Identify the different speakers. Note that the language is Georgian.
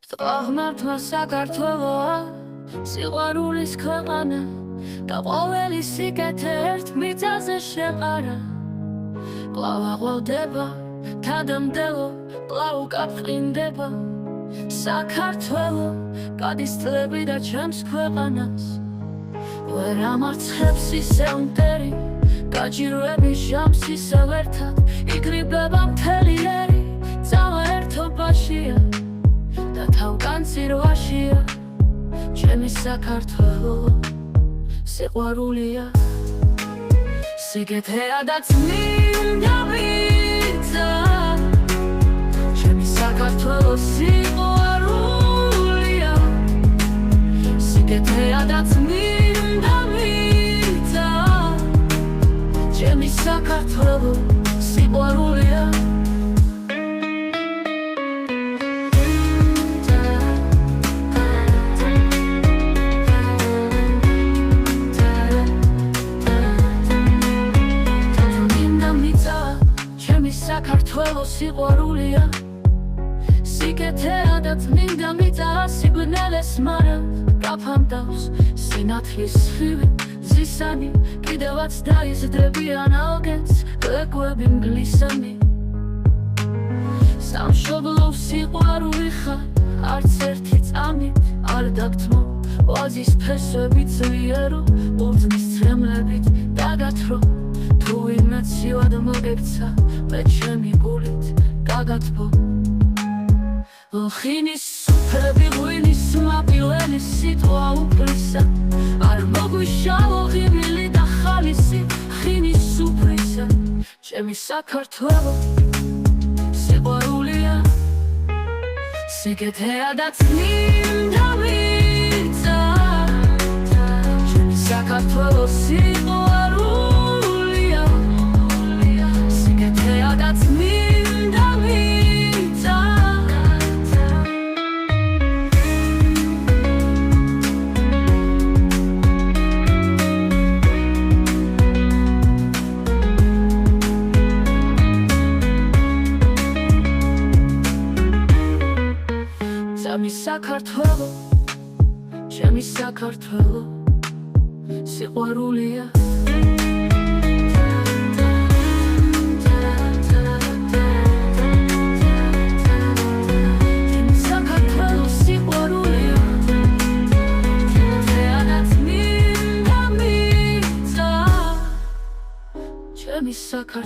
Speaker 1: Აღმართვა საქართველოა, სიყვარულის ქვეყანა და ყოველი სიკეთე ერთ მიწაზე შეყარა. კვლავ აღვავდება თადამდელო, კვლავ უკაფრინდება საქართველო, გადის წლები და ჩემს ქვეყანას ვერ ამარცხებს ისე მტერი, გაჭირვების ჟამს ისევ ერთად იკრიბება მთელი ერი. ძალა ერთობაშია და თავკანწირვაშია, ჩემი საქართველო სიყვარულია. სიკეთეა და წმინდა მიწა, ჩემი საქართველო სიყვარულია. სიკეთეა და წმინდა მიწა, ჩემი საქართველო სიყვარულია. საქართველო სიყვარულია. სიკეთეა და წმინდა მიწა, სიბნელეს მარა გაფამდავს სინათლის სხივი ზისანი, კიდევაც დაიზრდებიან ალგეთს გვეგვები მგლისანი. სამშობლო სიყვარული ხარ, არც ერთი წამით არ დაგთმო, ვაზის ფესვებით ძლიერო, ურწმის ცრემლებით დაგათრო. თუ ვინმე ცივად მოგექცა, მე ჩემი გულით გაგათბო. ლხინის სუფრები ღვინის მაპირველი სიტყვა უფლისა, არ მოგვიშალო ღიმილი და ხალისი ხინის სუფრისა. ჩემი საქართველო სიყვარულია. სიკეთეა და წმინდა მიწა, ჩემი საქართველო სიყვარულია. სიკეთეა და წმინდა მიწა, ჩემი საქართველო, ჩემი საქართველო სიყვარულია. Sakar